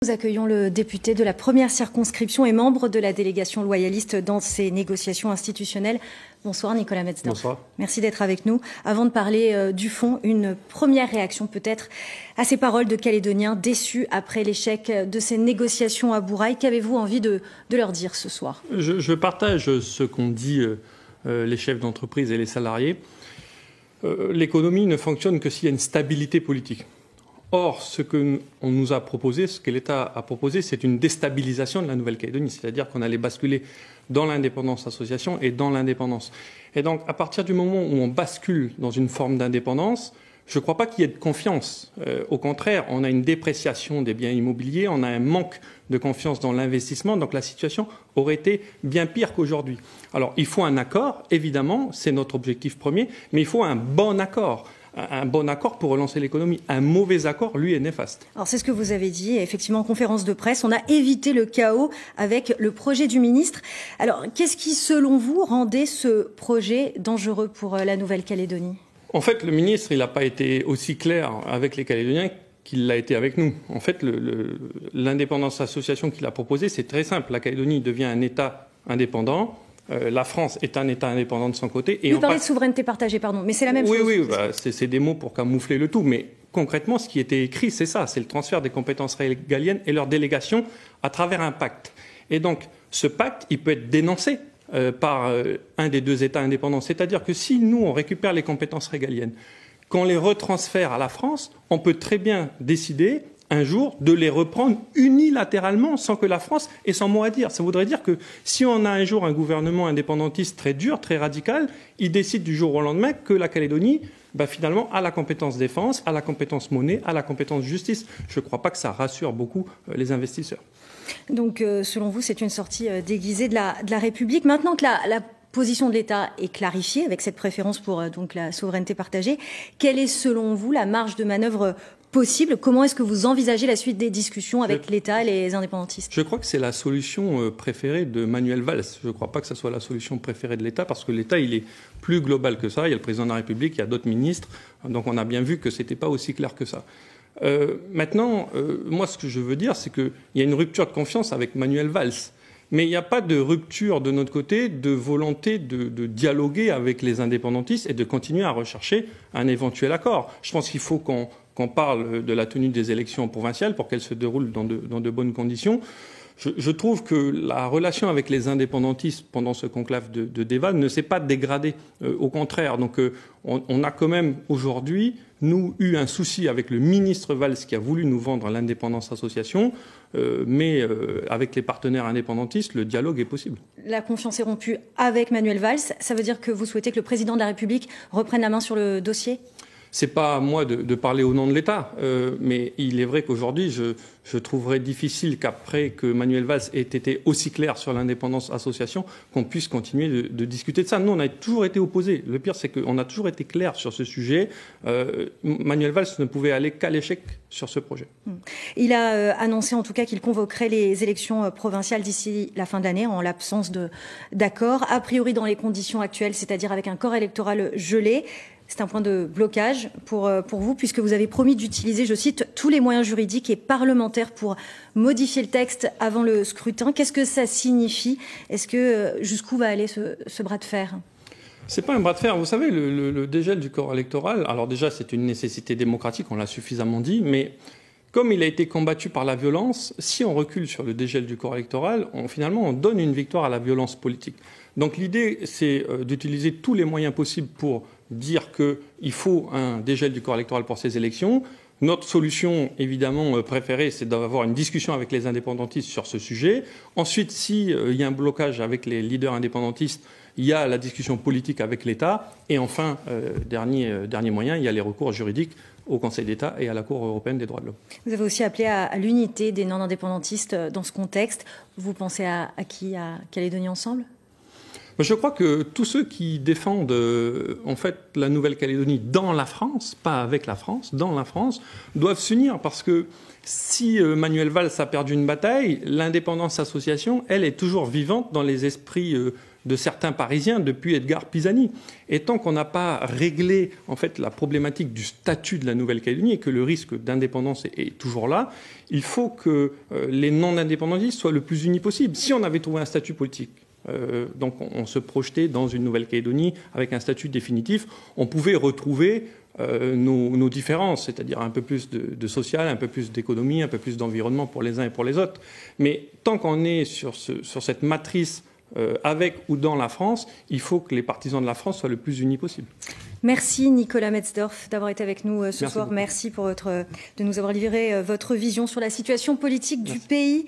Nous accueillons le député de la première circonscription et membre de la délégation loyaliste dans ces négociations institutionnelles. Bonsoir Nicolas Metzdorf. Bonsoir. Merci d'être avec nous. Avant de parler du fond, une première réaction peut-être à ces paroles de Calédoniens déçus après l'échec de ces négociations à Bourail. Qu'avez-vous envie de leur dire ce soir? Je partage ce qu'ont dit les chefs d'entreprise et les salariés. L'économie ne fonctionne que s'il y a une stabilité politique. Or, ce qu'on nous a proposé, ce que l'État a proposé, c'est une déstabilisation de la Nouvelle-Calédonie. C'est-à-dire qu'on allait basculer dans l'indépendance association et dans l'indépendance. Et donc, à partir du moment où on bascule dans une forme d'indépendance, je ne crois pas qu'il y ait de confiance. Au contraire, on a une dépréciation des biens immobiliers, on a un manque de confiance dans l'investissement. Donc la situation aurait été bien pire qu'aujourd'hui. Alors, il faut un accord, évidemment, c'est notre objectif premier, mais il faut un bon accord. Un bon accord pour relancer l'économie. Un mauvais accord, lui, est néfaste. Alors c'est ce que vous avez dit, effectivement, en conférence de presse. On a évité le chaos avec le projet du ministre. Alors, qu'est-ce qui, selon vous, rendait ce projet dangereux pour la Nouvelle-Calédonie? En fait, le ministre, il n'a pas été aussi clair avec les Calédoniens qu'il l'a été avec nous. En fait, l'indépendance association qu'il a proposée, c'est très simple. La Calédonie devient un État indépendant. La France est un État indépendant de son côté. Et vous parlez de souveraineté partagée, pardon, mais c'est la même chose. Oui, c'est des mots pour camoufler le tout. Mais concrètement, ce qui était écrit, c'est ça, c'est le transfert des compétences régaliennes et leur délégation à travers un pacte. Et donc, ce pacte, il peut être dénoncé par un des deux États indépendants. C'est-à-dire que si nous, on récupère les compétences régaliennes, qu'on les retransfère à la France, on peut très bien décider un jour de les reprendre unilatéralement sans que la France ait son mot à dire. Ça voudrait dire que si on a un jour un gouvernement indépendantiste très dur, très radical, il décide du jour au lendemain que la Calédonie, finalement, a la compétence défense, a la compétence monnaie, a la compétence justice. Je ne crois pas que ça rassure beaucoup les investisseurs. Donc, selon vous, c'est une sortie déguisée de la République. Maintenant que la position de l'État est clarifiée avec cette préférence pour donc la souveraineté partagée, quelle est, selon vous, la marge de manœuvre possible? Comment est-ce que vous envisagez la suite des discussions avec l'État et les indépendantistes? Je crois que c'est la solution préférée de Manuel Valls. Je ne crois pas que ce soit la solution préférée de l'État parce que l'État, il est plus global que ça. Il y a le président de la République, il y a d'autres ministres. Donc on a bien vu que ce n'était pas aussi clair que ça. Maintenant, moi, ce que je veux dire, c'est qu'il y a une rupture de confiance avec Manuel Valls. Mais il n'y a pas de rupture de notre côté, de volonté de dialoguer avec les indépendantistes et de continuer à rechercher un éventuel accord. Je pense qu'il faut qu'on parle de la tenue des élections provinciales pour qu'elles se déroulent dans de bonnes conditions. Je trouve que la relation avec les indépendantistes pendant ce conclave de débat ne s'est pas dégradée. Au contraire, donc on a quand même aujourd'hui, nous, eu un souci avec le ministre Valls qui a voulu nous vendre l'indépendance association, mais avec les partenaires indépendantistes, le dialogue est possible. La confiance est rompue avec Manuel Valls. Ça veut dire que vous souhaitez que le président de la République reprenne la main sur le dossier ? C'est pas à moi de parler au nom de l'État, mais il est vrai qu'aujourd'hui, je trouverais difficile qu'après que Manuel Valls ait été aussi clair sur l'indépendance association, qu'on puisse continuer de discuter de ça. Nous, on a toujours été opposés. Le pire, c'est qu'on a toujours été clair sur ce sujet. Manuel Valls ne pouvait aller qu'à l'échec sur ce projet. Il a annoncé en tout cas qu'il convoquerait les élections provinciales d'ici la fin de l'année en l'absence d'accord, a priori dans les conditions actuelles, c'est-à-dire avec un corps électoral gelé. C'est un point de blocage pour vous, puisque vous avez promis d'utiliser, je cite, tous les moyens juridiques et parlementaires pour modifier le texte avant le scrutin. Qu'est-ce que ça signifie? Est-ce que jusqu'où va aller ce bras de fer? C'est pas un bras de fer. Vous savez, le dégel du corps électoral, alors déjà, c'est une nécessité démocratique, on l'a suffisamment dit, mais comme il a été combattu par la violence, si on recule sur le dégel du corps électoral, finalement, on donne une victoire à la violence politique. Donc l'idée, c'est d'utiliser tous les moyens possibles pour dire qu'il faut un dégel du corps électoral pour ces élections. Notre solution, évidemment, préférée, c'est d'avoir une discussion avec les indépendantistes sur ce sujet. Ensuite, s'il y a un blocage avec les leaders indépendantistes, il y a la discussion politique avec l'État. Et enfin, dernier moyen, il y a les recours juridiques au Conseil d'État et à la Cour européenne des droits de l'homme. Vous avez aussi appelé à l'unité des non-indépendantistes dans ce contexte. Vous pensez à qui? À Calédonie Ensemble? Je crois que tous ceux qui défendent en fait la Nouvelle-Calédonie dans la France, pas avec la France, dans la France, doivent s'unir parce que si Manuel Valls a perdu une bataille, l'indépendance association, elle, est toujours vivante dans les esprits de certains Parisiens depuis Edgar Pisani. Et tant qu'on n'a pas réglé en fait la problématique du statut de la Nouvelle-Calédonie et que le risque d'indépendance est toujours là, il faut que les non-indépendantistes soient le plus unis possible. Si on avait trouvé un statut politique, donc on se projetait dans une Nouvelle-Calédonie avec un statut définitif, on pouvait retrouver nos différences, c'est-à-dire un peu plus de social, un peu plus d'économie, un peu plus d'environnement pour les uns et pour les autres. Mais tant qu'on est sur cette matrice avec ou dans la France, il faut que les partisans de la France soient le plus unis possible. Merci Nicolas Metzdorf d'avoir été avec nous ce soir. Beaucoup. Merci de nous avoir livré votre vision sur la situation politique du pays.